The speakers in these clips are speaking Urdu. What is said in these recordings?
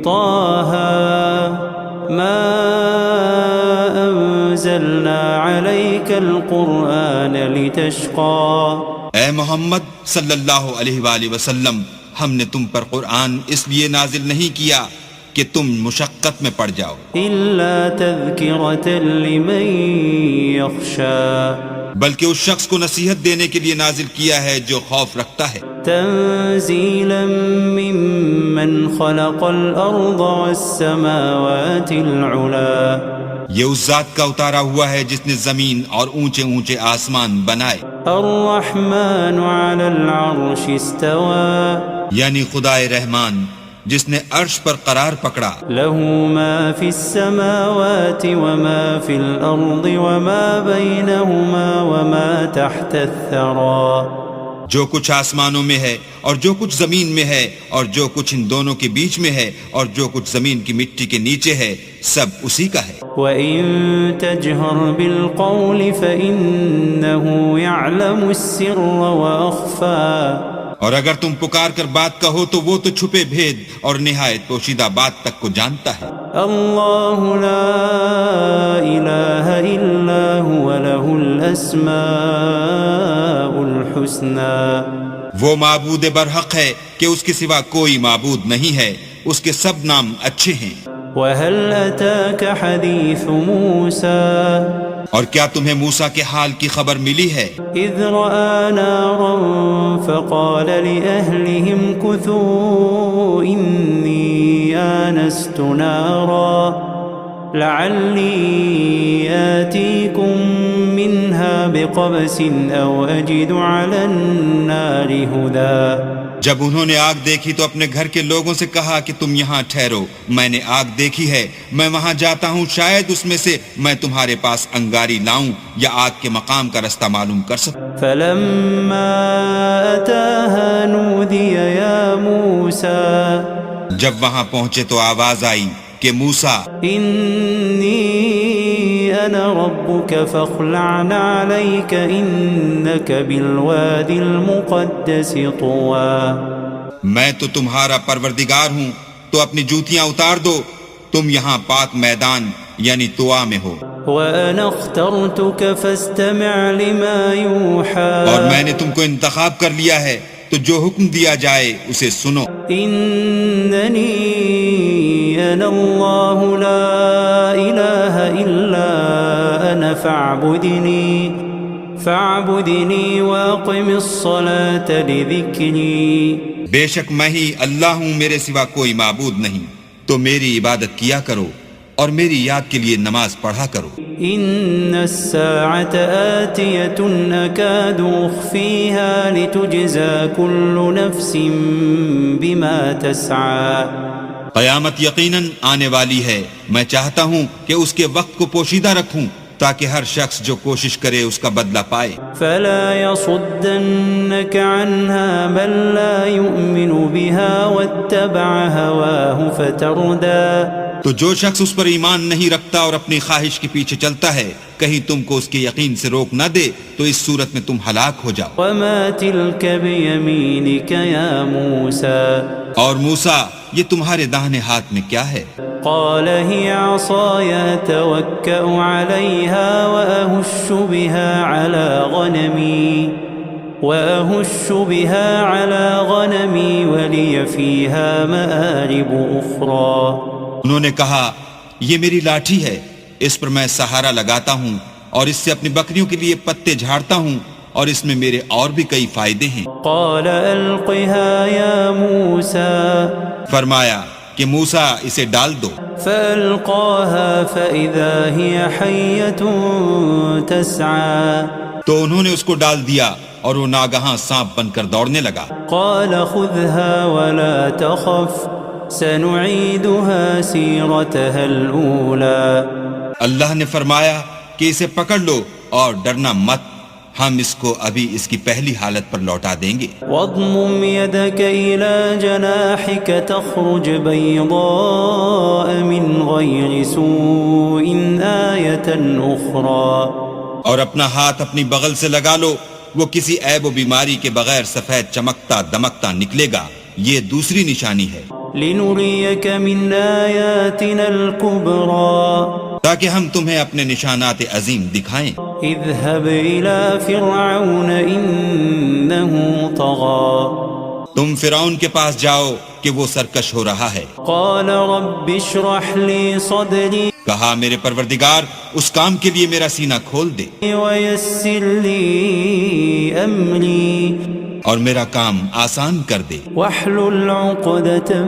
طه ما أنزلنا عليك القرآن لتشقى. اے محمد صلی اللہ علیہ وآلہ وسلم، ہم نے تم پر قرآن اس لیے نازل نہیں کیا کہ تم مشقت میں پڑ جاؤ، إلا تذكرة لمن يخشى. بلکہ اس شخص کو نصیحت دینے کے لیے نازل کیا ہے جو خوف رکھتا ہے. تنزيلا ممن خلق الأرض والسماوات العلا. یہ اس ذات کا اتارا ہوا ہے جس نے زمین اور اونچے اونچے آسمان بنائے. الرحمن على العرش استوى. یعنی خدائے رحمان جس نے عرش پر قرار پکڑا. له ما في السماوات وما في الأرض وما بينهما وما تحت الثرى. جو کچھ آسمانوں میں ہے اور جو کچھ زمین میں ہے اور جو کچھ ان دونوں کے بیچ میں ہے اور جو کچھ زمین کی مٹی کے نیچے ہے، سب اسی کا ہے. وَإِن تَجْهَرْ بِالْقَوْلِ فَإِنَّهُ يَعْلَمُ السِّرَّ وَأَخْفَى. اور اگر تم پکار کر بات کہو تو وہ تو چھپے بھید اور نہایت پوشیدہ بات تک کو جانتا ہے. اللہ لا الہ الا هو له الاسماء الحسنى. وہ معبود برحق ہے کہ اس کے سوا کوئی معبود نہیں ہے، اس کے سب نام اچھے ہیں. وَهَلْ أَتَاكَ حَدِيثُ مُوسَى. اور کیا تمہیں موسیٰ کے حال کی خبر ملی ہے؟ إِذْ رَأَى نَارًا فَقَالَ لِأَهْلِهِمْ كُثُوا إِنِّي آنَسْتُ نَارًا لَعَلِّي آتِيكُم مِّنْهَا بِقَبَسٍ أَوْ أَجِدُ عَلَى النَّارِ هُدًى. جب انہوں نے آگ دیکھی تو اپنے گھر کے لوگوں سے کہا کہ تم یہاں ٹھہرو، میں نے آگ دیکھی ہے، میں وہاں جاتا ہوں، شاید اس میں سے میں تمہارے پاس انگاری لاؤں یا آگ کے مقام کا رستہ معلوم کر سکوں. فَلَمَّا أَتَاهَا نُودِيَ يَا مُوسَى. جب وہاں پہنچے تو آواز آئی کہ موسیٰ، إِنِّي أَنَا رَبُّكَ فَاخْلَعْ عَلَيْكَ إِنَّكَ بِالْوَادِ الْمُقَدَّسِ طُوًى. میں تو تمہارا پروردگار ہوں، تو اپنی جوتیاں اتار دو، تم یہاں پاک میدان یعنی طوا میں ہو. وَأَنَا اخْتَرْتُكَ فَاسْتَمِعْ لِمَا يُوحَى. اور میں نے تم کو انتخاب کر لیا ہے، تو جو حکم دیا جائے اسے سنو. إِنَّنِي أَنَا اللَّهُ لَا إِلَهَ إِلَّا أَنَا فَاعْبُدْنِي وَأَقِمِ الصَّلَاةَ لِذِكْرِي. بے شک میں ہی اللہ ہوں، میرے سوا کوئی معبود نہیں، تو میری عبادت کیا کرو اور میری یاد کے لیے نماز پڑھا کرو. إِنَّ السَّاعَةَ آتِيَةٌ أَكَادُ أُخْفِيهَا لِتُجْزَى كُلُّ نَفْسٍ بِمَا تَسْعَى. قیامت یقیناً آنے والی ہے، میں چاہتا ہوں کہ اس کے وقت کو پوشیدہ رکھوں تاکہ ہر شخص جو کوشش کرے اس کا بدلہ پائے. فَلَا يَصُدَّنَّكَ عَنْهَا مَن لَّا يُؤْمِنُ بِهَا وَاتَّبَعَ هَوَاهُ فَتَرْدَىٰ. تو جو شخص اس پر ایمان نہیں رکھتا اور اپنی خواہش کے پیچھے چلتا ہے، کہیں تم کو اس کے یقین سے روک نہ دے تو اس صورت میں تم ہلاک ہو جاؤ. وَمَا تِلْكَ بِيَمِينِكَ يَا مُوسَىٰ. اور موسیٰ، یہ تمہارے داہنے ہاتھ میں کیا ہے؟ قال هي عصاي أتوكأ عليها وأهش بها على غنمي ولي فيها مآرب أخرى. انہوں نے کہا، یہ میری لاٹھی ہے، اس پر میں سہارا لگاتا ہوں اور اس سے اپنی بکریوں کے لیے پتے جھاڑتا ہوں اور اس میں میرے اور بھی کئی فائدے ہیں. قال ألقها يا موسى. فرمایا کہ موسیٰ اسے ڈال دو. فألقاها فإذا هي حية تسعى. تو انہوں نے اس کو ڈال دیا اور وہ ناگہاں سانپ بن کر دوڑنے لگا. قال خذها ولا تخف سنعيدها سيرتها الأولى. اللہ نے فرمایا کہ اسے پکڑ لو اور ڈرنا مت، ہم اس کو ابھی اس کی پہلی حالت پر لوٹا دیں گے. واضمم يدك إلى جناحك تخرج بيضاء من غير سوء آية أخرى. اور اپنا ہاتھ اپنی بغل سے لگا لو، وہ کسی عیب و بیماری کے بغیر سفید چمکتا دمکتا نکلے گا، یہ دوسری نشانی ہے. لنريك من آياتنا الكبرى تاکہ ہم تمہیں اپنے نشانات عظیم دکھائیں۔ اذهب إلى فرعون إنه طغى تم فرعون کے پاس جاؤ کہ وہ سرکش ہو رہا ہے۔ قال رب اشرح لي صدري کہا میرے پروردگار اس کام کے لیے میرا سینہ کھول دے ويسر لي أمري اور میرا کام آسان کر دے، واحلل عقدة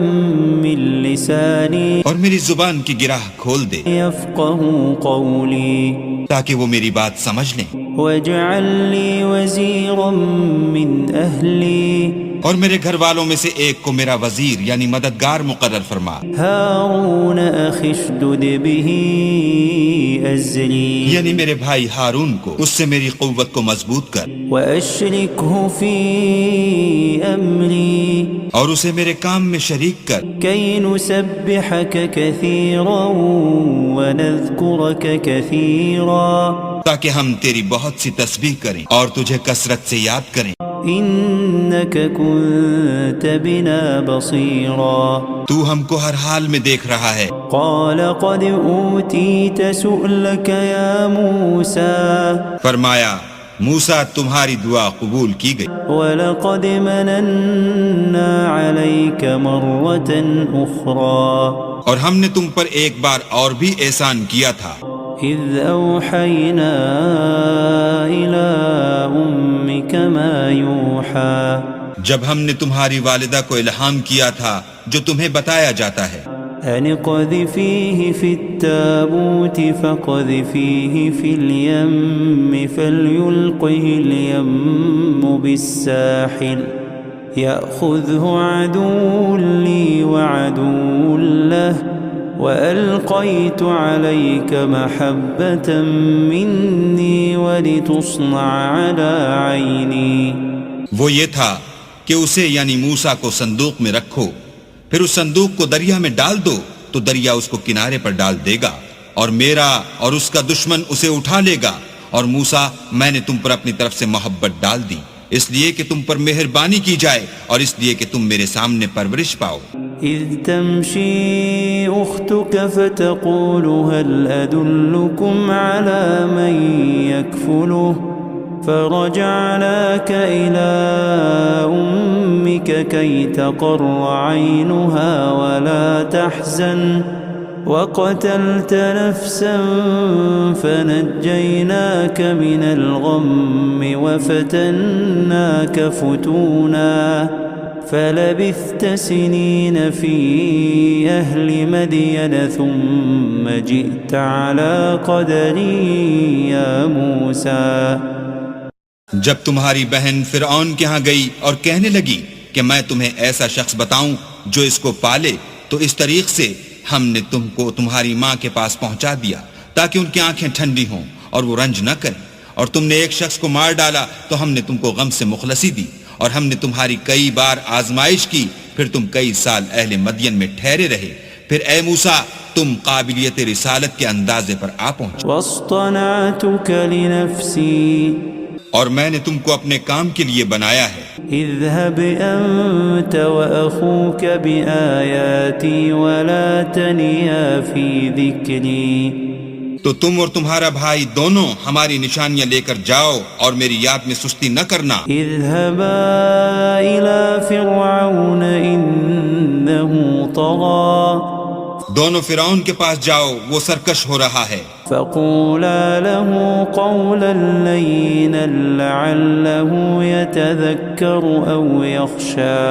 من لساني اور میری زبان کی گرہ کھول دے يفقهوا قولي تاکہ وہ میری بات سمجھ لیں، واجعل لي وزيرا من أهلي اور میرے گھر والوں میں سے ایک کو میرا وزیر یعنی مددگار مقرر فرما۔ هارون أخي اشدد به أزري یعنی میرے بھائی ہارون کو اس سے میری قوت کو مضبوط کر وأشركه في أمري اور اسے میرے کام میں شریک کر، كي نسبحك كثيرا ونذكرك كثيرا تاکہ ہم تیری بہت سی تسبیح کریں اور تجھے کثرت سے یاد کریں۔ إنك كنت بنا بصيرا تو ہم کو ہر حال میں دیکھ رہا ہے۔ قال قد أوتيت سؤلك يا موسى فرمایا موسیٰ تمہاری دعا قبول کی گئی، ولقد مننا عليك مرة أخرى اور ہم نے تم پر ایک بار اور بھی احسان کیا تھا، إذ أوحينا إلى أمك ما يوحى جب ہم نے تمہاری والدہ کو الہام کیا تھا جو تمہیں بتایا جاتا ہے، أن اقذفيه في التابوت فاقذفيه في اليم فليلقه اليم بالساحل يأخذه عدو لي وعدو له وألقيت عليك محبة مني ولتصنع على عيني۔ وہ یہ تھا کہ اسے یعنی موسیٰ کو صندوق میں رکھو، پھر اس صندوق کو دریا میں ڈال دو تو دریا اس کو کنارے پر ڈال دے گا، اور میرا اور اس کا دشمن اسے اٹھا لے گا، اور موسیٰ میں نے تم پر اپنی طرف سے محبت ڈال دی، اس لیے کہ تم پر مہربانی کی جائے اور اس لیے کہ تم میرے سامنے پرورش پاؤ۔ إذ تمشي أختك فتقول هل أدلكم على من يكفله فرجعناك إلى أمك كي تقر عينها ولا تحزن وقتلت نفسا فنجيناك من الغم وفتناك فتونا فلبثت سنين في أهل مدين ثم جئت على قدر يا موسى۔ جب تمہاری بہن فرعون کے ہاں گئی اور کہنے لگی کہ میں تمہیں ایسا شخص بتاؤں جو اس کو پالے، تو اس طریق سے ہم نے تم کو تمہاری ماں کے پاس پہنچا دیا تاکہ ان کی آنکھیں ٹھنڈی ہوں اور وہ رنج نہ کریں، اور تم نے ایک شخص کو مار ڈالا تو ہم نے تم کو غم سے مخلصی دی، اور ہم نے تمہاری کئی بار آزمائش کی، پھر تم کئی سال اہل مدین میں ٹھہرے رہے، پھر اے موسیٰ تم قابلیت رسالت کے اندازے پر آ پہنچے، واصطنعتك لنفسي اور میں نے تم کو اپنے کام کے لیے بنایا ہے۔ اذهب أنت وأخوك بآياتي ولا تنيا في ذكري تو تم اور تمہارا بھائی دونوں ہماری نشانیاں لے کر جاؤ اور میری یاد میں سستی نہ کرنا۔ اذهبا إلى فرعون إنه طغى دونوں فرعون کے پاس جاؤ، وہ سرکش ہو رہا ہے، فقولا له قولا لينا لعله يتذكر أو يخشى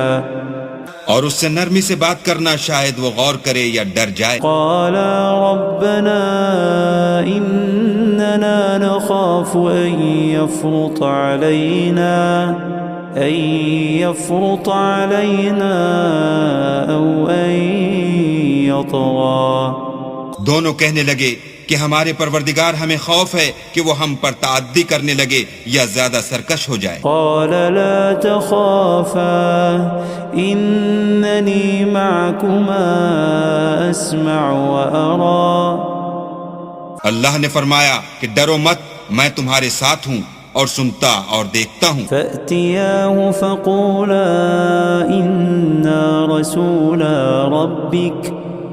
اور اس سے نرمی سے بات کرنا، شاید وہ غور کرے یا ڈر جائے۔ قالا ربنا إننا نخاف أن يفرط علينا أو أن يطغى۔ دونوں کہنے لگے کہ ہمارے پروردگار ہمیں خوف ہے کہ وہ ہم پر تعدی کرنے لگے یا زیادہ سرکش ہو جائے۔ قال لا تخافا إنني معكما أسمع وأرى۔ اللہ نے فرمایا کہ ڈرو مت، میں تمہارے ساتھ ہوں اور سنتا اور دیکھتا ہوں۔ فأتياه فقولا إنا رسولا ربك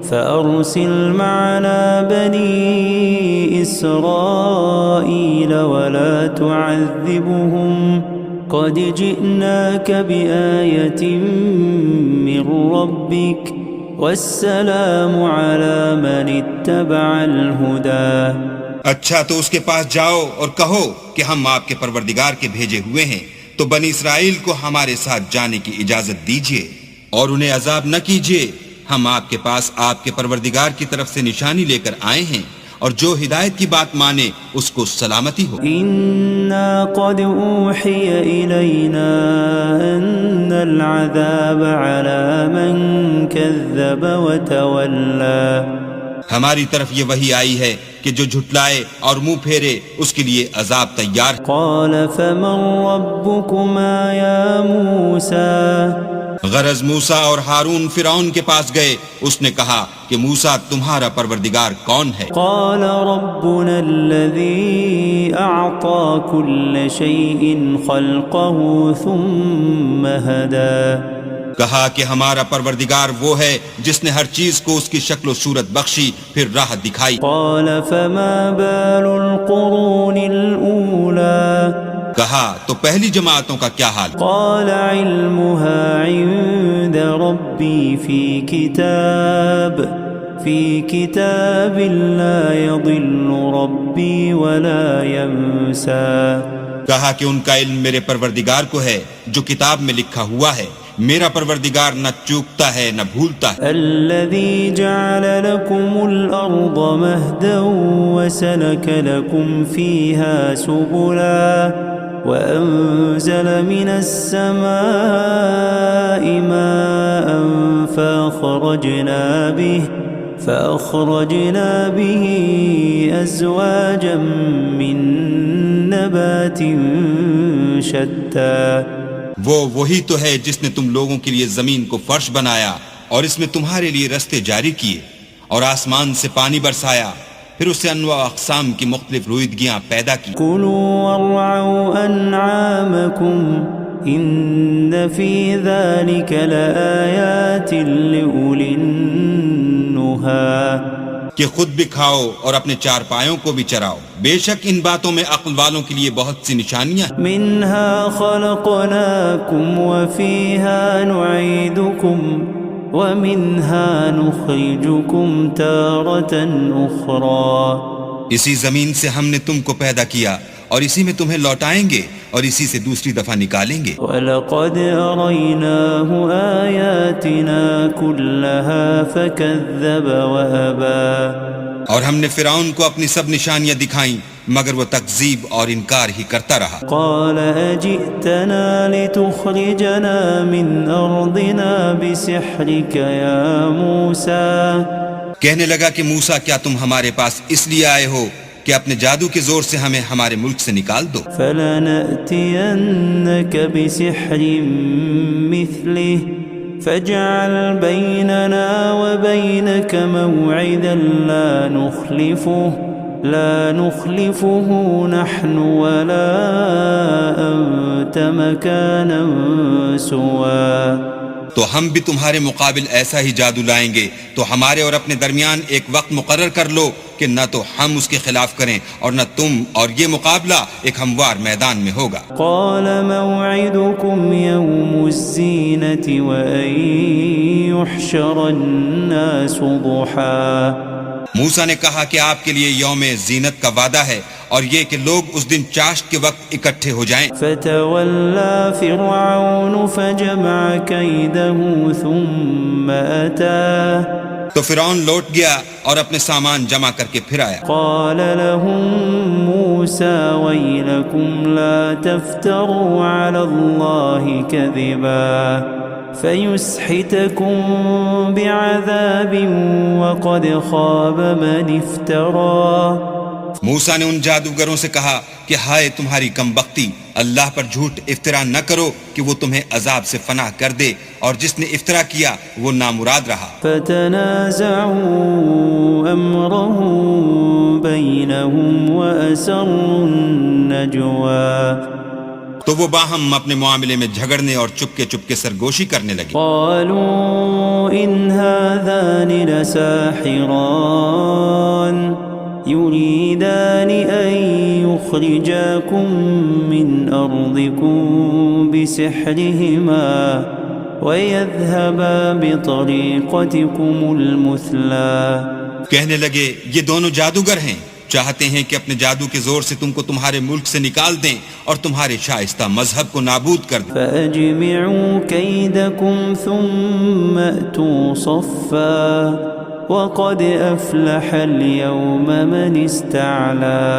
فأرسل معنا بني إسرائيل ولا تعذبهم قد جئناك بآية من ربك والسلام على من اتبع الهدى۔ اچھا تو اس کے پاس جاؤ اور کہو کہ ہم آپ کے پروردگار کے بھیجے ہوئے ہیں، تو بنی اسرائیل کو ہمارے ساتھ جانے کی اجازت دیجیے اور انہیں عذاب نہ کیجیے۔ ہم آپ کے پاس آپ کے پروردگار کی طرف سے نشانی لے کر آئے ہیں، اور جو ہدایت کی بات مانے اس کو سلامتی ہو۔ إنا قد أوحي إلينا أن العذاب على من كذب وتولى۔ ہماری طرف یہ وحی آئی ہے کہ جو جھٹلائے اور منہ پھیرے اس کے لیے عذاب تیار ہے۔ قال فمن ربكما يا موسى؟ غرض موسیٰ اور ہارون فرعون کے پاس گئے، اس نے کہا کہ موسیٰ تمہارا پروردگار کون ہے؟ قال ربنا الذي أعطى كل شيء خلقه ثم هدى۔ کہا کہ ہمارا پروردگار وہ ہے جس نے ہر چیز کو اس کی شکل و صورت بخشی پھر راہ دکھائی۔ قال فما بال القرون الأولى؟ کہا تو پہلی جماعتوں کا کیا حال؟ قال علمها عند ربي في كتاب لا يضل ربي ولا ينسى۔ کہا کہ ان کا علم میرے پروردگار کو ہے جو کتاب میں لکھا ہوا ہے، میرا پروردگار نہ چوکتا ہے نہ بھولتا ہے۔ الذي جعل لكم الأرض مهدا وسلك لكم فيها سبلا وأنزل من السماء ماء فأخرجنا به أزواجا من نبات شتى۔ وہی تو ہے جس نے تم لوگوں کے لیے زمین کو فرش بنایا اور اس میں تمہارے لیے رستے جاری کیے، اور آسمان سے پانی برسایا، پھر اس سے انواع اقسام کی مختلف رویدگیاں پیدا کی۔ كلوا وارعوا أنعامكم إن في ذلك لآيات لأولي النهى۔ کہ خود بھی کھاؤ اور اپنے چار پایوں کو بھی چراؤ، بے شک ان باتوں میں عقل والوں کے لیے بہت سی نشانیاں ہیں۔ منها خلقناكم وفيها نعيدكم ومنها نخرجكم تارة أخرى۔ اسی زمین سے ہم نے تم کو پیدا کیا اور اسی میں تمہیں لوٹائیں گے اور اسی سے دوسری دفعہ نکالیں گے۔ وَلَقَدْ أَرَيْنَاهُ آيَاتِنَا كُلَّهَا فَكَذَّبَ وَأَبَى۔ اور ہم نے فرعون کو اپنی سب نشانیاں دکھائیں مگر وہ تکذیب اور انکار ہی کرتا رہا۔ قَالَ أَجِئْتَنَا لِتُخْرِجَنَا مِنْ أَرْضِنَا بِسِحْرِكَ يَا مُوسَى۔ کہنے لگا کہ موسیٰ کیا تم ہمارے پاس اس لیے آئے ہو کہ اپنے جادو کے زور سے ہمیں ہمارے ملک سے نکال دو؟ فَلَنَأْتِيَنَّكَ بِسِحْرٍ مِثْلِهِ فَاجْعَلْ بَيْنَنَا وَبَيْنَكَ مَوْعِدًا لا نخلفه نحن ولا أنت مكانا سوا۔ تو ہم بھی تمہارے مقابل ایسا ہی جادو لائیں گے، تو ہمارے اور اپنے درمیان ایک وقت مقرر کر لو کہ نہ تو ہم اس کے خلاف کریں اور نہ تم، اور یہ مقابلہ ایک ہموار میدان میں ہوگا۔ قال موعدكم يوم الزينة وأن يحشر الناس ضحى۔ موسیٰ نے کہا کہ آپ کے لیے یوم زینت کا وعدہ ہے اور یہ کہ لوگ اس دن چاشت کے وقت اکٹھے ہو جائیں۔ فتولى فرعون فجمع كيده ثم أتى۔ تو فرعون لوٹ گیا اور اپنے سامان جمع کر کے پھر آیا۔ قال لهم موسى ويلكم لا تفتروا على الله كذبا فيسحتكم بعذاب وقد خاب من افترى۔ موسیٰ نے ان جادوگروں سے کہا کہ ہائے تمہاری کم بختی، اللہ پر جھوٹ افطرا نہ کرو کہ وہ تمہیں عذاب سے فنا کر دے، اور جس نے افطرا کیا وہ نامراد رہا۔ فتنازعوا امرهم بينهم واسروا النجوى۔ النجوى تو وہ باہم اپنے معاملے میں جھگڑنے اور چپکے سرگوشی کرنے لگے. قالوا إن هذان لساحران يريدان أن يخرجاكم من أرضكم بسحرهما ويذهبا بطريقتكم المثلى. کہنے لگے یہ دونوں جادوگر ہیں، چاہتے ہیں کہ اپنے جادو کے زور سے تم کو تمہارے ملک سے نکال دیں اور تمہارے شائستہ مذہب کو نابود کر دیں. فأجمعوا كيدكم ثم أتوا صفا وقد أفلح اليوم من استعلى.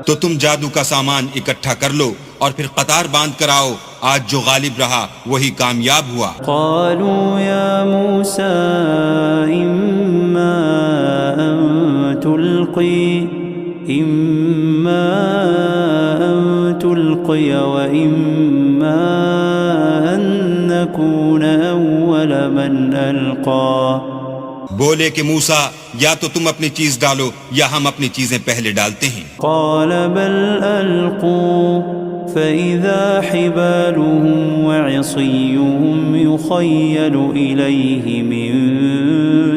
تو تم جادو کا سامان اکٹھا کر لو اور پھر قطار باندھ کر آؤ، آج جو غالب رہا وہی کامیاب ہوا. قالوا يا موسى إما أن تلقي وإما أن نكون أول من ألقى. بولے کہ موسیٰ یا تو تم اپنی چیز ڈالو یا ہم اپنی چیزیں پہلے ڈالتے ہیں. قال بل ألقوا فإذا حبالهم وعصيهم يخيل إليه من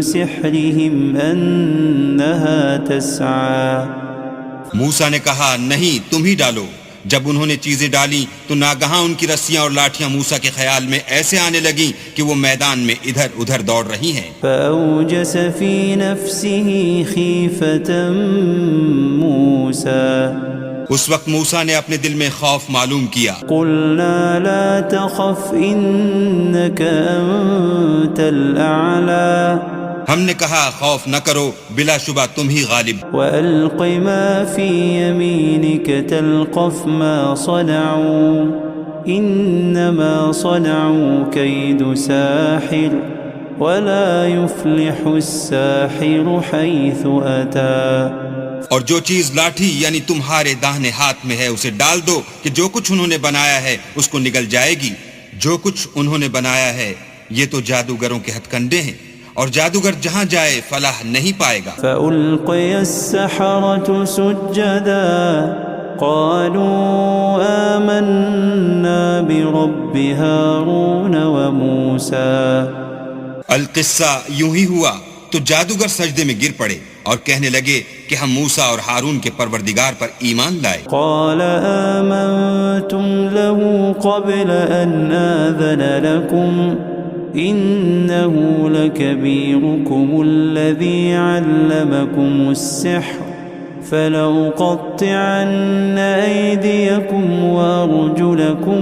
سحرهم أنها تسعى. موسیٰ نے کہا نہیں تم ہی ڈالو. جب انہوں نے چیزیں ڈالی تو ناگہاں ان کی رسیاں اور لاٹھیاں موسیٰ کے خیال میں ایسے آنے لگیں کہ وہ میدان میں ادھر ادھر دوڑ رہی ہیں. فأوجس في نفسه خيفة موسى. اس وقت موسیٰ نے اپنے دل میں خوف معلوم کیا. قلنا لا تخف إنك أنت الأعلى. ہم نے کہا خوف نہ کرو، بلا شبہ تم ہی غالب. وألق ما في يمينك تلقف ما صنعوا إنما صنعوا كيد ساحر ولا يفلح الساحر حيث أتى. اور جو چیز لاٹھی یعنی تمہارے داہنے ہاتھ میں ہے اسے ڈال دو کہ جو کچھ انہوں نے بنایا ہے اس کو نگل جائے گی. جو کچھ انہوں نے بنایا ہے یہ تو جادوگروں کے ہتھ کنڈے ہیں، اور جادوگر جہاں جائے فلاح نہیں پائے گا. فألقي السحرة سجدا قالوا آمنا برب هارون وموسى. القصہ یوں ہی ہوا تو جادوگر سجدے میں گر پڑے اور کہنے لگے کہ ہم موسیٰ اور ہارون کے پروردگار پر ایمان لائے. قال آمنتم له قبل أن آذن لكم إنه لكبيركم الذي علمكم السحر فلأقطعن أيديكم وأرجلكم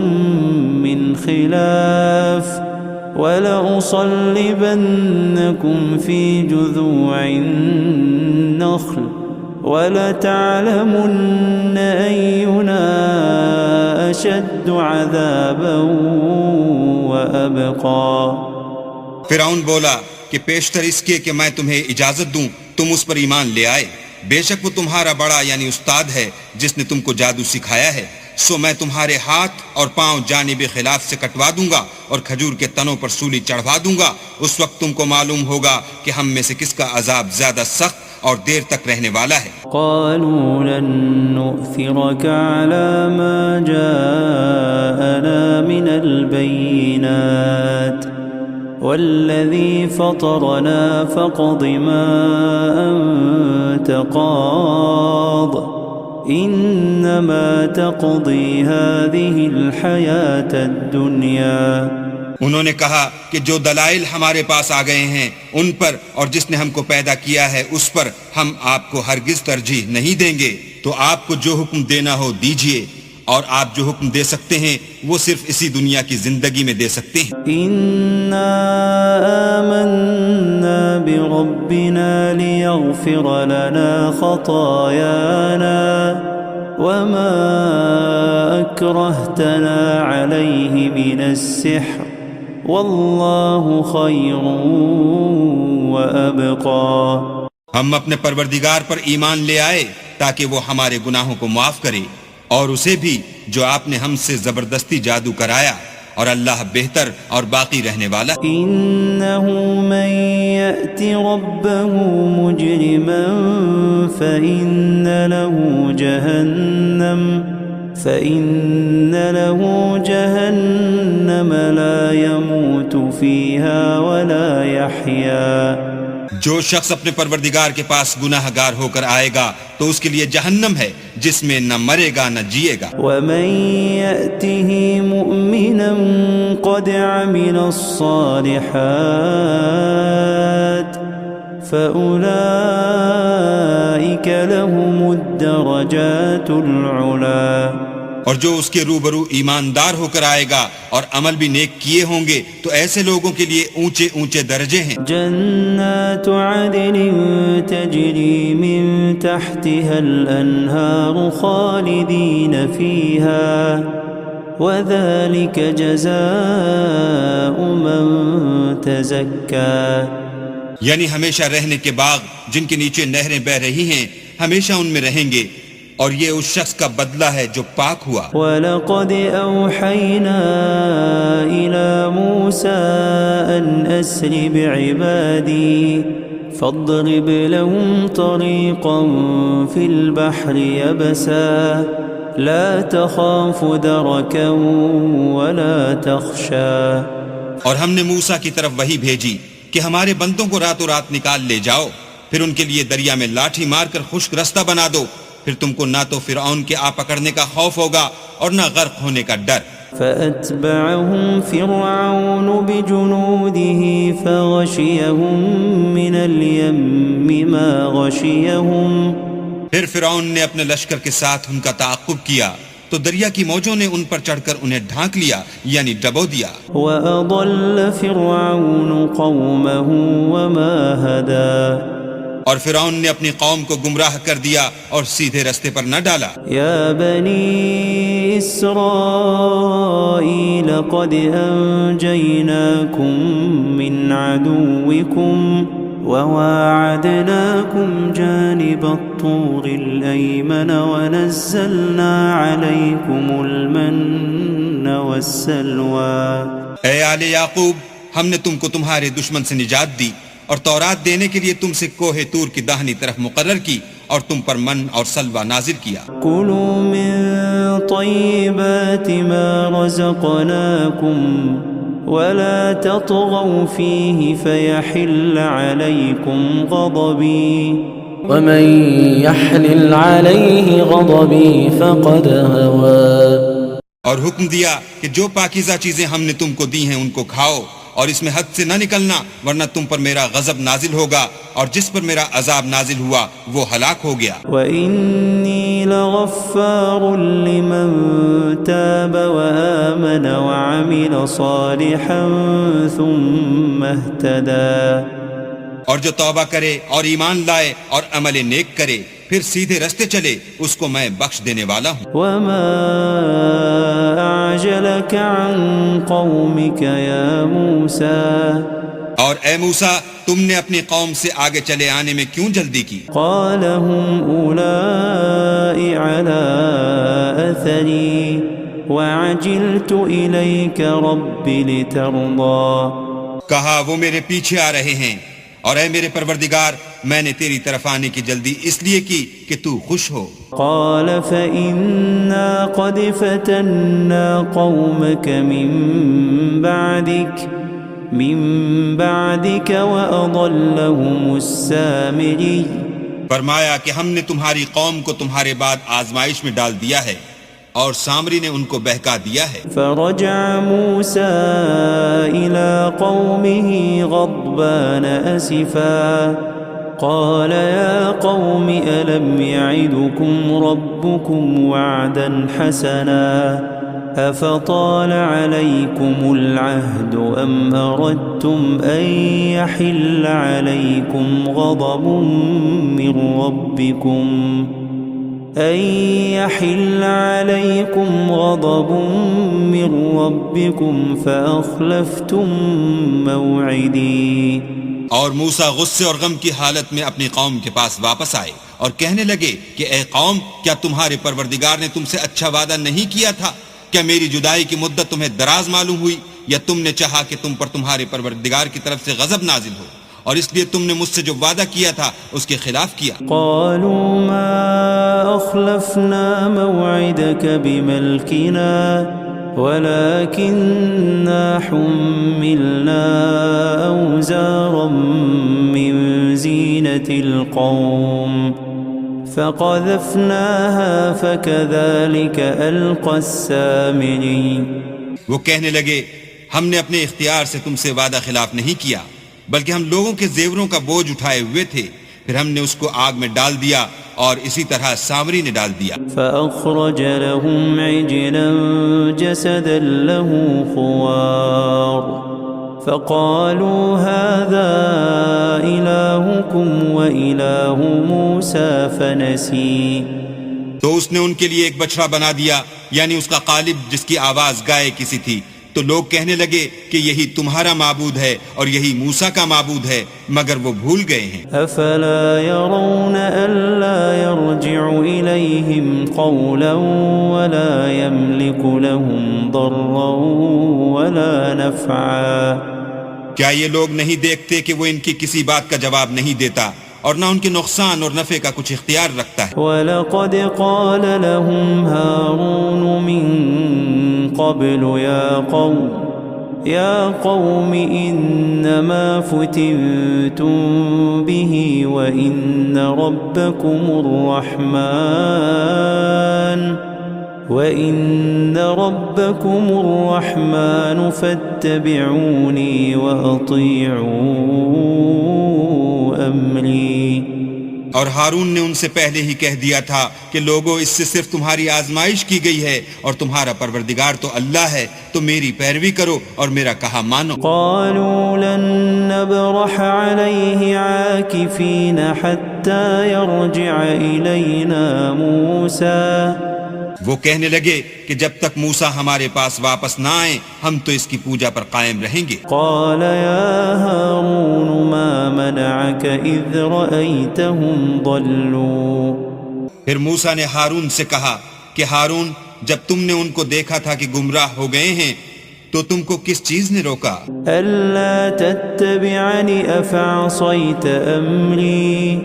من خلاف ولأصلبنكم في جذوع النخل ولتعلمن أينا أشد عذابا وأبقى. فرعون بولا کہ پیشتر اس کے کہ میں تمہیں اجازت دوں تم اس پر ایمان لے آئے، بے شک وہ تمہارا بڑا یعنی استاد ہے جس نے تم کو جادو سکھایا ہے، سو میں تمہارے ہاتھ اور پاؤں جانب خلاف سے کٹوا دوں گا اور کھجور کے تنوں پر سولی چڑھوا دوں گا. اس وقت تم کو معلوم ہوگا کہ ہم میں سے کس کا عذاب زیادہ سخت اور دیر تک رہنے والا ہے. قالوا لن نؤثرك على ما جاءنا من البينات والذي فطرنا فاقض ما أنت قاض إنما تقضي هذه الحياة الدنيا. انہوں نے کہا کہ جو دلائل ہمارے پاس آ گئے ہیں ان پر اور جس نے ہم کو پیدا کیا ہے اس پر ہم آپ کو ہرگز ترجیح نہیں دیں گے. تو آپ کو جو حکم دینا ہو دیجئے، اور آپ جو حکم دے سکتے ہیں وہ صرف اسی دنیا کی زندگی میں دے سکتے ہیں. إنا آمنا بربنا ليغفر لنا خطايانا وما أكرهتنا عليه من السحر والله خير وأبقى. ہم اپنے پروردگار پر ایمان لے آئے تاکہ وہ ہمارے گناہوں کو معاف کرے، اور اسے بھی جو آپ نے ہم سے زبردستی جادو کرایا، اور اللہ بہتر اور باقی رہنے والا. إنه من يأت ربه مجرما فإن له جهنم فإن له جهنم لا يموت فيها ولا يحيا. جو شخص اپنے پروردگار کے پاس گناہ گار ہو کر آئے گا تو اس کے لیے جہنم ہے جس میں نہ مرے گا نہ جیے گا. ومن يأته مؤمنا قد عمل الصالحات فأولئك لهم الدرجات العلا. اور جو اس کے روبرو ایماندار ہو کر آئے گا اور عمل بھی نیک کیے ہوں گے تو ایسے لوگوں کے لیے اونچے اونچے درجے ہیں. جنات عدن تجری من تحتها الانہار خالدین فیہا وذلك جزاء من تزکا. یعنی ہمیشہ رہنے کے باغ جن کے نیچے نہریں بہ رہی ہیں ہمیشہ ان میں رہیں گے اور یہ اس شخص کا بدلہ ہے جو پاک ہوا. وَلَقَدْ أَوْحَيْنَا إِلَى مُوسَىٰ أَنْ أَسْرِ بِعِبَادِي فَاضْرِبْ لَهُمْ طَرِيقًا فِي الْبَحْرِ يَبَسًا لَا تَخَافُ دَرَكًا وَلَا تَخْشَىٰ. اور ہم نے موسیٰ کی طرف وحی بھیجی کہ ہمارے بندوں کو راتوں رات نکال لے جاؤ پھر ان کے لیے دریا میں لاٹھی مار کر خشک رستہ بنا دو پھر تم کو نہ تو فرعون کے آ پکڑنے کا خوف ہوگا اور نہ غرق ہونے کا ڈر. فَأَتْبَعَهُمْ فِرْعَوْنُ بِجُنُودِهِ فَغَشِيَهُمْ مِنَ الْيَمِّ مَا غَشِيَهُمْ. پھر فرعون نے اپنے لشکر کے ساتھ ان کا تعاقب کیا تو دریا کی موجوں نے ان پر چڑھ کر انہیں ڈھانک لیا یعنی ڈبو دیا. وَأَضَلَّ فِرْعَوْنُ قَوْمَهُ وَمَا هَدَىٰ. اور فرعون نے اپنی قوم کو گمراہ کر دیا اور سیدھے رستے پر نہ ڈالا. یا بنی اسرائیل قد انجیناکم من عدوکم وواعدناکم جانب الطور الایمن ونزلنا علیکم المن والسلوى. اے آل یعقوب ہم نے تم کو تمہارے دشمن سے نجات دی اور تورات دینے کے لیے تم سے کوہ طور کی داہنی طرف مقرر کی اور تم پر من اور سلوہ نازل کیا. کلوا من طیبات ما رزقناکم ولا تطغوا فیہ فیحل علیکم غضبی ومن يحلل عليه غضبي فقد هوى. اور حکم دیا کہ جو پاکیزہ چیزیں ہم نے تم کو دی ہیں ان کو کھاؤ اور اس میں حد سے نہ نکلنا ورنہ تم پر میرا غضب نازل ہوگا اور جس پر میرا عذاب نازل ہوا وہ ہلاک ہو گیا. وَإِنِّي لَغَفَّارٌ لِّمَن تَابَ وَآمَنَ وَعَمِلَ صَالِحًا ثُمَّ اهْتَدَىٰ. اور جو توبہ کرے اور ایمان لائے اور عمل نیک کرے پھر سیدھے رستے چلے اس کو میں بخش دینے والا ہوں. وَمَا أَعْجَلَكَ عَن قَوْمِكَ يَا مُوسَىٰ. اور اے موسیٰ تم نے اپنی قوم سے آگے چلے آنے میں کیوں جلدی کی؟ قَالَ هُمْ أُولَاءِ عَلَىٰ أَثَرِي وَعَجِلْتُ إِلَيْكَ رَبِّ لِتَرْضَىٰ. کہا وہ میرے پیچھے آ رہے ہیں اور اے میرے پروردگار میں نے تیری طرف آنے کی جلدی اس لیے کی کہ تو خوش ہو. قال فإنا قد فتنا قومك من بعدك وأضلهم السامري. فرمایا کہ ہم نے تمہاری قوم کو تمہارے بعد آزمائش میں ڈال دیا ہے اور سامری نے ان کو بہکا دیا ہے. فرجع موسى إلى قومه غضبان أسفا قال يا قوم ألم يعدكم ربكم وعدا حسنا أفطال عليكم العهد أم أردتم أن يحل عليكم غضب من ربكم فأخلفتم موعدي. اور موسیٰ غصے اور غم کی حالت میں اپنی قوم کے پاس واپس آئے اور کہنے لگے کہ اے قوم کیا تمہارے پروردگار نے تم سے اچھا وعدہ نہیں کیا تھا؟ کیا میری جدائی کی مدت تمہیں دراز معلوم ہوئی یا تم نے چاہا کہ تم پر تمہارے پروردگار کی طرف سے غضب نازل ہو اور اس لیے تم نے مجھ سے جو وعدہ کیا تھا اس کے خلاف کیا۔ قالوا ما أخلفنا موعدك بملكنا ولكننا حملنا أوزارا من زينة القوم فقذفناها فكذلك ألقى السامري۔ وہ کہنے لگے ہم نے اپنے اختیار سے تم سے وعدہ خلاف نہیں کیا، بلکہ ہم لوگوں کے زیوروں کا بوجھ اٹھائے ہوئے تھے، پھر ہم نے اس کو آگ میں ڈال دیا اور اسی طرح سامری نے ڈال دیا۔ فأخرج لهم عجلا جسدا له خوار فقالوا هذا إلهكم وإله موسى فنسي۔ تو اس نے ان کے لیے ایک بچڑا بنا دیا، یعنی اس کا قالب جس کی آواز گائے کسی تھی، تو لوگ کہنے لگے کہ یہی تمہارا معبود ہے اور یہی موسیٰ کا معبود ہے، مگر وہ بھول گئے ہیں۔ افلا يرون الا يرجع اليهم قولا ولا يملك لهم ضرا ولا نفعا۔ کیا یہ لوگ نہیں دیکھتے کہ وہ ان کی کسی بات کا جواب نہیں دیتا اور نہ ان کے نقصان اور نفع کا کچھ اختیار رکھتا ہے؟ وَلَقَدْ قَالَ لَهُمْ هَارُونُ مِنْ قَبْلُ يَا قَوْمِ إِنَّمَا فُتِنْتُمْ بِهِ وَإِنَّ رَبَّكُمُ الرَّحْمَنُ فَاتَّبِعُونِي وَأَطِيعُوا أَمْرِي۔ اور ہارون نے ان سے پہلے ہی کہہ دیا تھا کہ لوگوں اس سے صرف تمہاری آزمائش کی گئی ہے اور تمہارا پروردگار تو اللہ ہے، تو میری پیروی کرو اور میرا کہا مانو۔ قالوا لن نبرح عليه عاكفين حتى يرجع إلينا موسى۔ وہ کہنے لگے کہ جب تک موسیٰ ہمارے پاس واپس نہ آئیں ہم تو اس کی پوجا پر قائم رہیں گے۔ قال يا هارون ما منعك إذ رأيتهم ضلوا۔ پھر موسیٰ نے ہارون سے کہا کہ ہارون، جب تم نے ان کو دیکھا تھا کہ گمراہ ہو گئے ہیں تو تم کو کس چیز نے روکا؟ ألا تتبعني أفعصيت أمري۔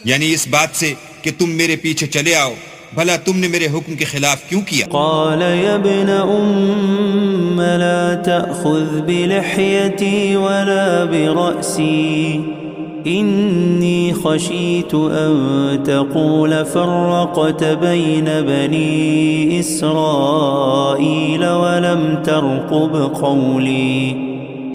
یعنی اس بات سے کہ تم میرے پیچھے چلے آؤ، بھلا تم نے میرے حکم کے خلاف کیوں کیا؟ قال يا ابن أم لا تأخذ بلحيتي ولا برأسي إني خشيت أن تقول فرقت بين بني إسرائيل ولم ترقب قولي۔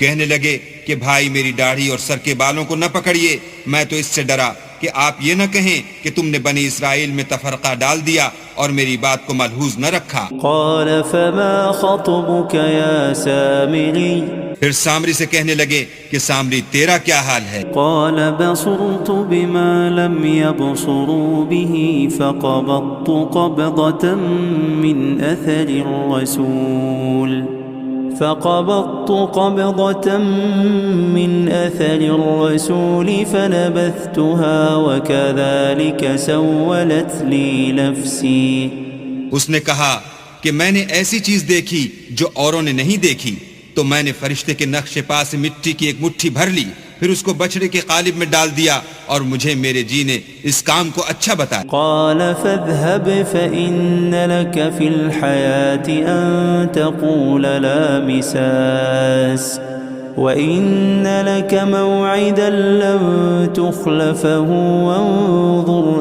کہنے لگے کہ بھائی میری داڑھی اور سر کے بالوں کو نہ پکڑیے، میں تو اس سے ڈرا کہ آپ یہ نہ کہیں کہ تم نے بنی اسرائیل میں تفرقہ ڈال دیا اور میری بات کو ملحوظ نہ رکھا۔ قال فما خطبك يا سامري۔ پھر سامری سے کہنے لگے کہ سامری تیرا کیا حال ہے؟ قال بصرت بما لم يبصروا به فقبضت قبضة من أثر الرسول فنبذتها وكذلك سولت لي نفسي۔ اس نے کہا کہ میں نے ایسی چیز دیکھی جو اوروں نے نہیں دیکھی، تو میں نے فرشتے کے نقش پا سے مٹی کی ایک مٹھی بھر لی، پھر اس کو بچڑے کے قالب میں ڈال دیا اور مجھے میرے جی نے اس کام کو اچھا بتایا۔ قال فاذهب فإن لك في الحياة أن تقول لا مساس وإن لك موعدا لن تخلفه وانظر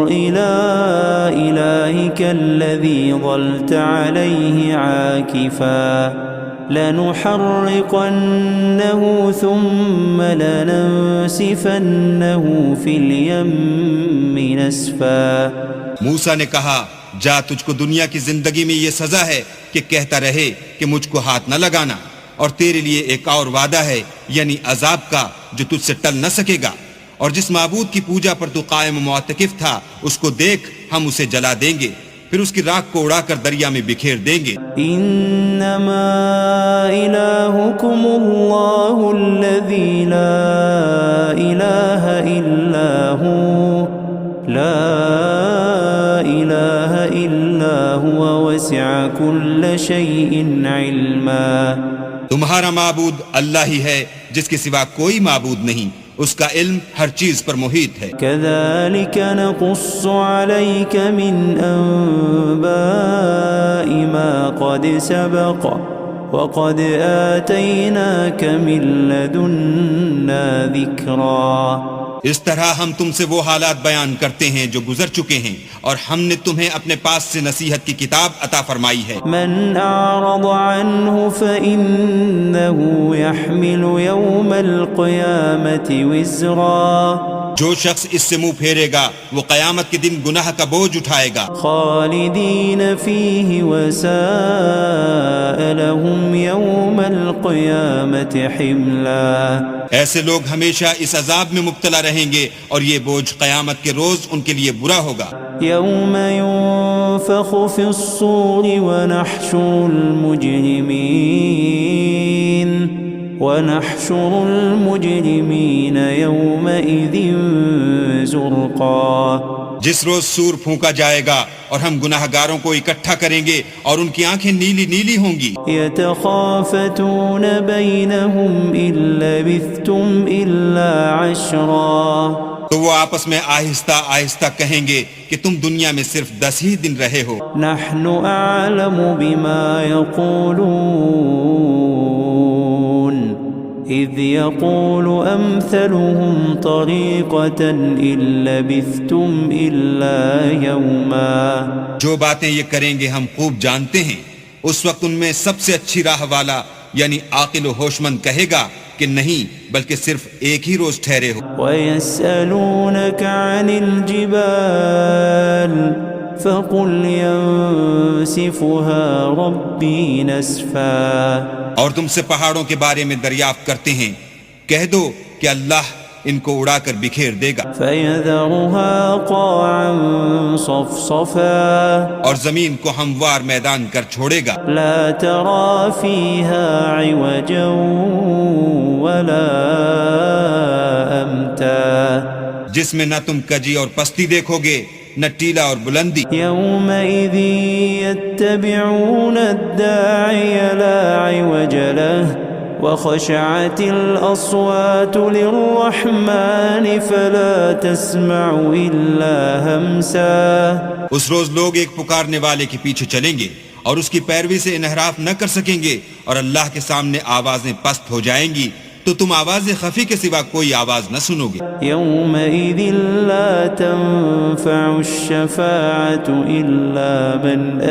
إلى إلهك الذي ظلت عليه عاكفا لنحرقنه ثم لننسفنه في اليم نسفا۔ موسیٰ نے کہا جا، تجھ کو دنیا کی زندگی میں یہ سزا ہے کہ کہتا رہے کہ مجھ کو ہاتھ نہ لگانا، اور تیرے لیے ایک اور وعدہ ہے یعنی عذاب کا جو تجھ سے ٹل نہ سکے گا، اور جس معبود کی پوجا پر تو قائم و معتکف تھا اس کو دیکھ، ہم اسے جلا دیں گے، پھر اس کی راکھ کو اڑا کر دریا میں بکھیر دیں گے۔ انما الہکم اللہ الذی لا الہ الا هو وسع كل شيء علما۔ تمہارا معبود اللہ ہی ہے جس کے سوا کوئی معبود نہیں، اس کا علم ہر چیز پر محیط ہے۔ كذلك نقص عليك من أنباء ما قد سبق وقد آتيناك من لدنا ذكرا۔ اس طرح ہم تم سے وہ حالات بیان کرتے ہیں جو گزر چکے ہیں، اور ہم نے تمہیں اپنے پاس سے نصیحت کی کتاب عطا فرمائی ہے۔ من أعرض عنه فإنه يحمل يوم القيامة وزرا۔ جو شخص اس سے منہ پھیرے گا وہ قیامت کے دن گناہ کا بوجھ اٹھائے گا۔ خالدين فيه وساء لهم يوم القيامة حملا۔ ایسے لوگ ہمیشہ اس عذاب میں مبتلا رہیں گے اور یہ بوجھ قیامت کے روز ان کے لیے برا ہوگا۔ يوم ينفخ في الصور ونحشر المجرمين يومئذ زرقا۔ جس روز سور پھونکا جائے گا اور ہم گناہ گاروں کو اکٹھا کریں گے اور ان کی آنکھیں نیلی نیلی ہوں گی۔ يتخافتون بينهم إن لبثتم إلا عشرا۔ تو وہ آپس میں آہستہ آہستہ کہیں گے کہ تم دنیا میں صرف 10 ہی دن رہے ہو۔ نحن أعلم بما يقولون إذ يقول أمثلهم طريقة إن لبثتم إلا يوما۔ جو باتیں یہ کریں گے ہم خوب جانتے ہیں۔ اس وقت ان میں سب سے اچھی راہ والا یعنی عاقل و ہوش مند کہے گا کہ نہیں بلکہ صرف ایک ہی روز ٹھہرے ہو۔ وَيَسْأَلُونَكَ عَنِ الْجِبَالِ فَقُلْ يَنسِفُهَا رَبِّي نَسْفًا۔ اور تم سے پہاڑوں کے بارے میں دریافت کرتے ہیں، کہہ دو کہ اللہ ان کو اڑا کر بکھیر دے گا۔ فَيَذَرُهَا قَاعًا صَفْصَفًا۔ اور زمین کو ہموار میدان کر چھوڑے گا۔ لَا تَرَى فِيهَا عِوَجًا وَلَا أَمْتًا۔ جس میں نہ تم کجی اور پستی دیکھو گے نہ ٹیلا اور بلندی۔ يَوْمَئِذٍ يَتَّبِعُونَ الدَّاعِيَ لَا عِوَجَ لَهُ وَخَشَعَتِ الْأَصْوَاتُ لِلرَّحْمَنِ فَلَا تَسْمَعُ إِلَّا هَمْسًا۔ اس روز لوگ ایک پکارنے والے کے پیچھے چلیں گے اور اس کی پیروی سے انحراف نہ کر سکیں گے، اور اللہ کے سامنے آوازیں پست ہو جائیں گی تو تم آواز خفی کے سوا کوئی آواز نہ سنو گے۔ يَوْمَئِذٍ لَا تَنفَعُ الشَّفَاعَةُ إِلَّا مَنْ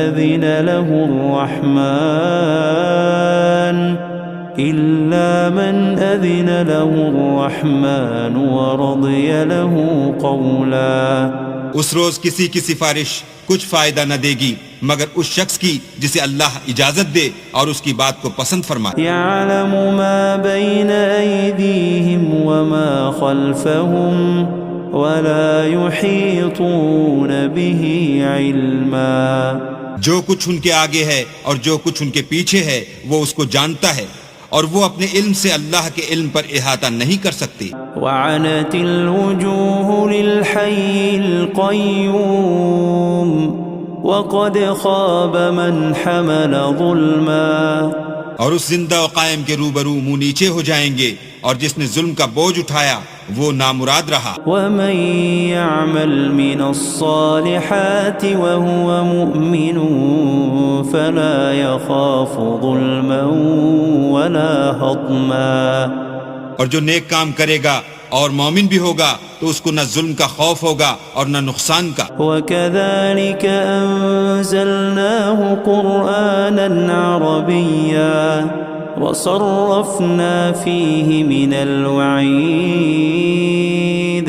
أَذِنَ له الرَّحْمَنُ وَرَضِيَ لَهُ قَوْلًا۔ اس روز کسی کی سفارش کچھ فائدہ نہ دے گی مگر اس شخص کی جسے اللہ اجازت دے اور اس کی بات کو پسند فرمائے۔ يَعْلَمُ مَا بَيْنَ أَيْدِيهِمْ وَمَا خَلْفَهُمْ وَلَا يُحِيطُونَ بِهِ عِلْمًا۔ جو کچھ ان کے آگے ہے اور جو کچھ ان کے پیچھے ہے وہ اس کو جانتا ہے، اور وہ اپنے علم سے اللہ کے علم پر احاطہ نہیں کر سکتے۔ وعنت الوجوه للحي القيوم وقد خاب من حمل ظلما۔ اور اس زندہ و قائم کے روبرو منہ نیچے ہو جائیں گے، اور جس نے ظلم کا بوجھ اٹھایا وہ نامراد رہا۔ ومن يعمل من الصالحات وهو مؤمن فلا يخاف ظلما ولا هضما۔ اور جو نیک کام کرے گا اور مومن بھی ہوگا تو اس کو نہ ظلم کا خوف ہوگا اور نہ نقصان کا۔ وَكَذَلِكَ أَنزَلْنَاهُ قُرْآنًا عَرَبِيًّا وَصَرَّفْنَا فِيهِ مِنَ الْوَعِيدِ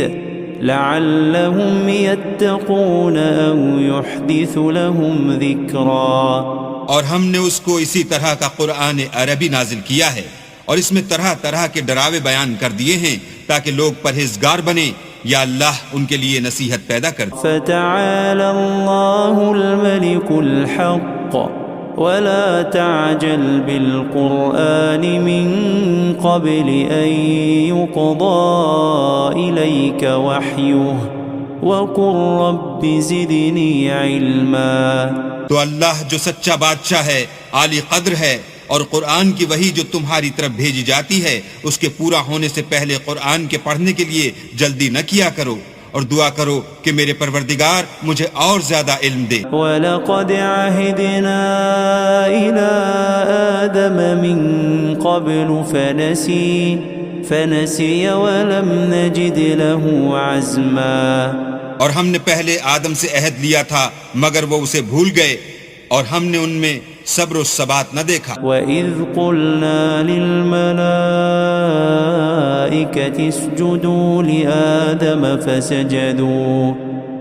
لَعَلَّهُمْ يَتَّقُونَ أَوْ يُحْدِثُ لَهُمْ ذِكْرًا۔ اور ہم نے اس کو اسی طرح کا قرآن عربی نازل کیا ہے، اور اس میں طرح طرح کے ڈراوے بیان کر دیے ہیں تاکہ لوگ پرہیزگار بنیں یا اللہ ان کے لیے نصیحت پیدا کر دے۔ فَتَعَالَى اللَّهُ الْمَلِكُ الْحَقُّ وَلَا تَعْجَلْ بِالْقُرْآنِ مِنْ قَبْلِ أَنْ يُقْضَى إِلَيْكَ وَحْيُهُ وَقُلْ رَبِّ زِدْنِي عِلْمًا۔ تو اللہ جو سچا بادشاہ ہے، عالی قدر ہے، اور قرآن کی وحی جو تمہاری طرف بھیجی جاتی ہے اس کے پورا ہونے سے پہلے قرآن کے پڑھنے کے لیے جلدی نہ کیا کرو، اور دعا کرو کہ میرے پروردگار مجھے اور زیادہ علم دے۔ وَلَقَدْ عَهِدْنَا إِلَىٰ آدَمَ مِن قَبْلُ فَنَسِيَ وَلَمْ نَجِدْ لَهُ عَزْمًا۔ اور ہم نے پہلے آدم سے عہد لیا تھا مگر وہ اسے بھول گئے، اور ہم نے ان میں صبر و ثبات نہ دیکھا۔ وَإِذْ قُلْنَا لِلْمَلَائِكَةِ اسْجُدُوا لِآدَمَ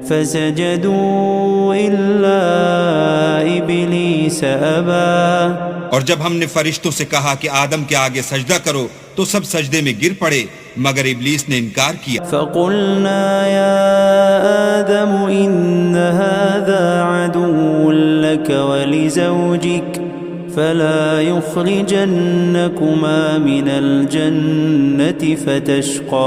فَسَجَدُوا إِلَّا إِبْلِيسَ أَبَى۔ اور جب ہم نے فرشتوں سے کہا کہ آدم کے آگے سجدہ کرو تو سب سجدے میں گر پڑے مگر ابلیس نے انکار کیا۔ فَقُلْنَا يَا آدَمُ إِنَّ هَذَا عَدُوٌّ لَكَ وَلِزَوْجِكَ فَلَا يُخْرِجَنَّكُمَا مِنَ الْجَنَّةِ فَتَشْقَى۔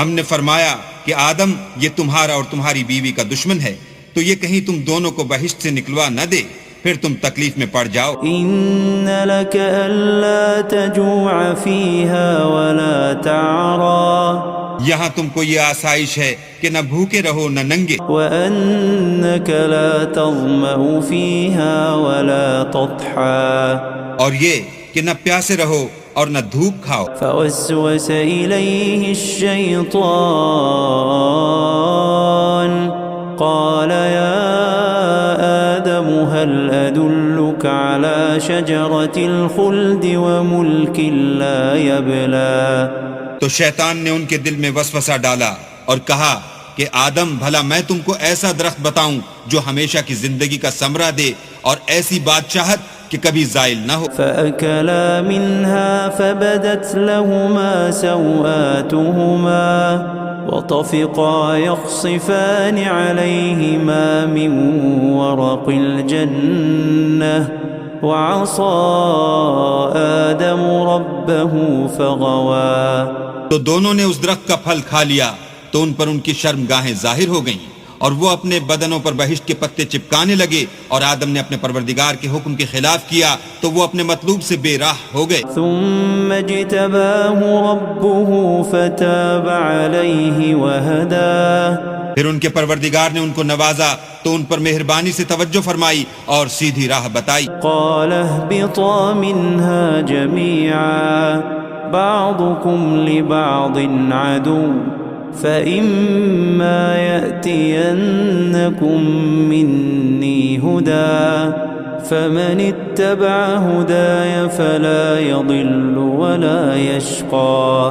ہم نے فرمایا کہ آدم یہ تمہارا اور تمہاری بیوی کا دشمن ہے، تو یہ کہیں تم دونوں کو بہشت سے نکلوا نہ دے، پھر تم تکلیف میں پڑ جاؤ۔ إِنَّ لَكَ أَلَّا تَجُوعَ فِيهَا وَلَا تَعْرَى۔ یہاں تم کو یہ آسائش ہے کہ نہ بھوکے رہو نہ ننگے، وَأَنَّكَ لَا تَظْمَأُ فِيهَا وَلَا تَضْحَى۔ اور یہ کہ نہ پیاسے رہو اور نہ دھوپ کھاؤ۔ فوسوس إليه الشيطان قال يا آدم هل أدلك على شجرة الخلد وملك لا يبلى۔ تو شیطان نے ان کے دل میں وسوسہ ڈالا اور کہا کہ آدم بھلا میں تم کو ایسا درخت بتاؤں جو ہمیشہ کی زندگی کا ثمرہ دے اور ایسی بادشاہت کہ کبھی زائل نہ ہو۔ فأكلا منها فبدت لهما سوآتهما وطفقا يخصفان عليهما من ورق الجنة وعصى آدم ربه فغوى۔ تو دونوں نے اس درخت کا پھل کھا لیا تو ان پر ان کی شرمگاہیں ظاہر ہو گئیں اور وہ اپنے بدنوں پر بہشت کے پتے چپکانے لگے، اور آدم نے اپنے پروردگار کے حکم کے خلاف کیا تو وہ اپنے مطلوب سے بے راہ ہو گئے۔ ثم اجتباه ربه فتاب عليه وهدى۔ پھر ان کے پروردگار نے ان کو نوازا تو ان پر مہربانی سے توجہ فرمائی اور سیدھی راہ بتائی۔ قال اهبطا منها جميعا بعضكم لبعض عدو فإما يأتينكم مني هدى فمن اتبع هداي فلا يضل ولا يشقى۔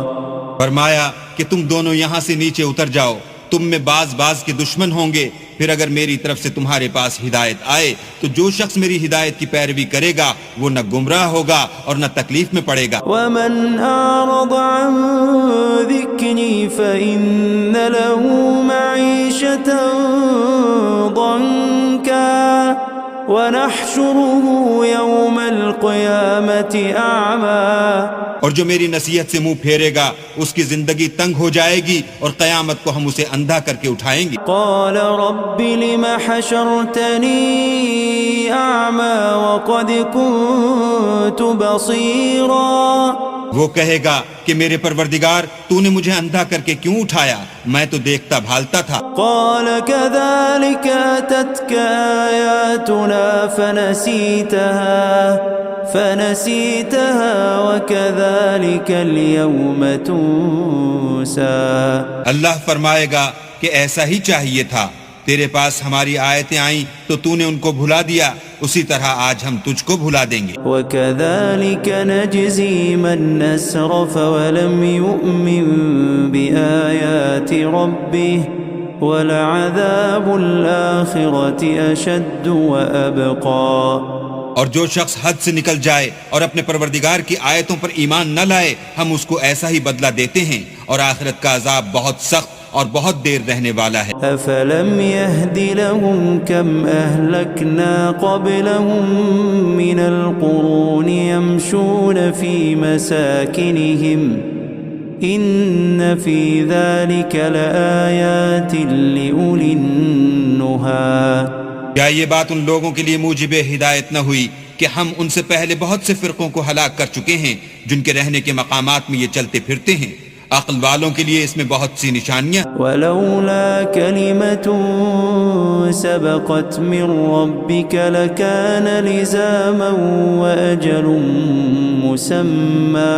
فرمایا کہ تم دونوں یہاں سے نیچے اتر جاؤ، تم میں بعض کے دشمن ہوں گے، پھر اگر میری طرف سے تمہارے پاس ہدایت آئے تو جو شخص میری ہدایت کی پیروی کرے گا وہ نہ گمراہ ہوگا اور نہ تکلیف میں پڑے گا۔ ومن أعرض عن ذكري فإن له معيشة ضنكا ونحشره يوم القيامة أعمى۔ اور جو میری نصیحت سے منہ پھیرے گا اس کی زندگی تنگ ہو جائے گی اور قیامت کو ہم اسے اندھا کر کے اٹھائیں گے۔ قال رب لم حشرتني أعمى وقد كنت بصيرا۔ وہ کہے گا کہ میرے پروردگار تو نے مجھے اندھا کر کے کیوں اٹھایا، میں تو دیکھتا بھالتا تھا۔ قال كذلك أتتك آياتنا فنسيتها وكذلك اليوم تنسى۔ اللہ فرمائے گا کہ ایسا ہی چاہیے تھا، تیرے پاس ہماری آیتیں آئیں تو تو نے ان کو بھلا دیا، اسی طرح آج ہم تجھ کو بھلا دیں گے۔ وكذلك نجزي من أسرف ولم يؤمن بآيات ربه ولعذاب الآخرة أشد وأبقى۔ اور جو شخص حد سے نکل جائے اور اپنے پروردگار کی آیتوں پر ایمان نہ لائے ہم اس کو ایسا ہی بدلہ دیتے ہیں، اور آخرت کا عذاب بہت سخت اور بہت دیر رہنے والا ہے۔ أفلم يهد لهم كم أهلكنا قبلهم من القرون يمشون في مساكنهم إن في ذلك لآيات لأولي النهى۔ کیا یہ بات ان لوگوں کے لیے موجب ہدایت نہ ہوئی کہ ہم ان سے پہلے بہت سے فرقوں کو ہلاک کر چکے ہیں جن کے رہنے کے مقامات میں یہ چلتے پھرتے ہیں. عقل والوں کے لیے اس میں بہت سی نشانیاں. ولولا كلمة سبقت من ربك لكان لزاما وأجل مسمى.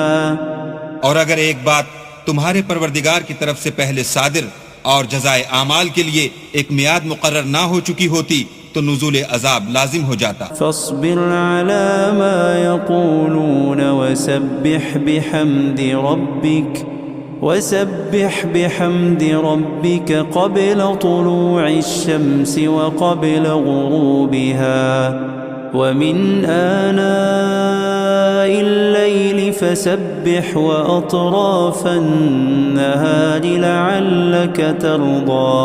اور اگر ایک بات تمہارے پروردگار کی طرف سے پہلے صادر اور جزائے اعمال کے لیے ایک میعاد مقرر نہ ہو چکی ہوتی تو نزول عذاب لازم ہو جاتا. فاصبر على ما يقولون وسبح بحمد ربك قبل طلوع الشمس وقبل غروبها ومن آناء الليل فسبح وأطراف النهار لعلك ترضى.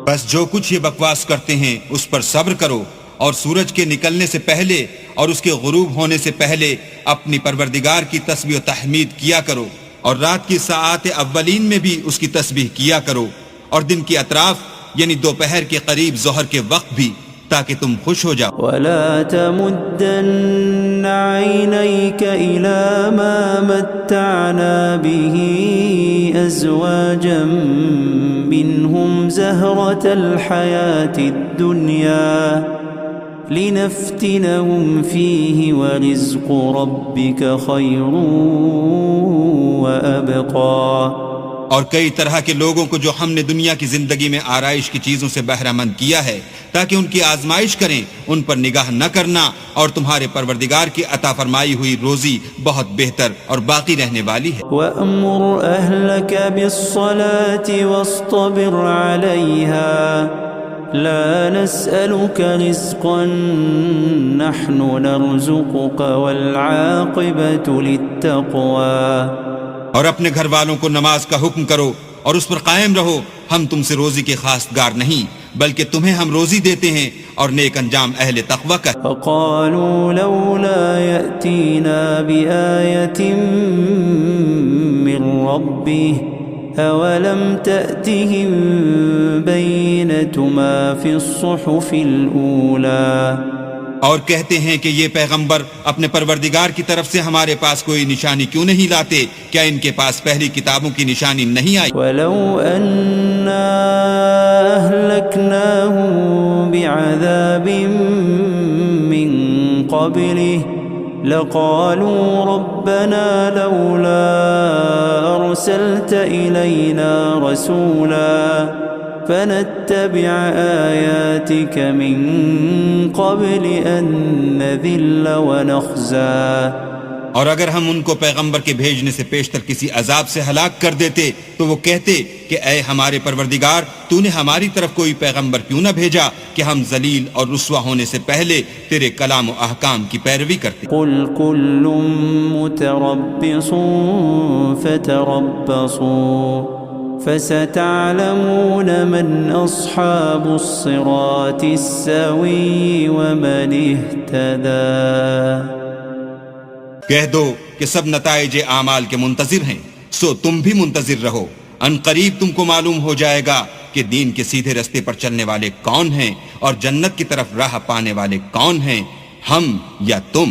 بس جو کچھ یہ بکواس کرتے ہیں اس پر صبر کرو اور سورج کے نکلنے سے پہلے اور اس کے غروب ہونے سے پہلے اپنی پروردگار کی تسبیح و تحمید کیا کرو اور رات کی ساعات اولین میں بھی اس کی تسبیح کیا کرو اور دن کی اطراف یعنی دوپہر کے قریب ظہر کے وقت بھی تاکہ تم خوش ہو جاؤ. ولا تمدن عينيك إلى ما متعنا به أزواجا منهم زهرة الحياة الدنيا لنفتنهم فيه ورزق ربك خير وأبقى. اور کئی طرح کے لوگوں کو جو ہم نے دنیا کی زندگی میں آرائش کی چیزوں سے بہرہ مند کیا ہے تاکہ ان کی آزمائش کریں، ان پر نگاہ نہ کرنا، اور تمہارے پروردگار کی عطا فرمائی ہوئی روزی بہت بہتر اور باقی رہنے والی ہے. وَأْمُرْ أَهْلَكَ بِالصَّلَاةِ وَاصْطَبِرْ عَلَيْهَا لَا نَسْأَلُكَ رِزْقًا نَحْنُ نَرْزُقُكَ وَالْعَاقِبَةُ لِلتَّقْوَى. اور اپنے گھر والوں کو نماز کا حکم کرو اور اس پر قائم رہو، ہم تم سے روزی کے خواستگار نہیں بلکہ تمہیں ہم روزی دیتے ہیں اور نیک انجام اہل تقوی کا. فقالوا لولا يأتينا بآية من ربه أولم تأتهم بينة ما في الصحف الأولى. اور کہتے ہیں کہ یہ پیغمبر اپنے پروردگار کی طرف سے ہمارے پاس کوئی نشانی کیوں نہیں لاتے؟ کیا ان کے پاس پہلی کتابوں کی نشانی نہیں آئی؟ وَلَوْ أَنَّا أَهْلَكْنَاهُمْ بِعَذَابٍ مِّن قَبْلِهِ لَقَالُوا رَبَّنَا لَوْلَا أَرْسَلْتَ إِلَيْنَا رَسُولًا فنتبع آياتك من قبل أن نذل ونخزى. اور اگر ہم ان کو پیغمبر کے بھیجنے سے پیشتر کسی عذاب سے ہلاک کر دیتے تو وہ کہتے کہ اے ہمارے پروردگار تو نے ہماری طرف کوئی پیغمبر کیوں نہ بھیجا کہ ہم ذلیل اور رسوا ہونے سے پہلے تیرے کلام و احکام کی پیروی کرتے. قل كل متربص فتربصوا فستعلمون من أصحاب الصراط السوي ومن اهتدى. کہہ دو کہ سب نتائج اعمال کے منتظر ہیں، سو تم بھی منتظر رہو، ان قریب تم کو معلوم ہو جائے گا کہ دین کے سیدھے رستے پر چلنے والے کون ہیں اور جنت کی طرف راہ پانے والے کون ہیں، ہم یا تم.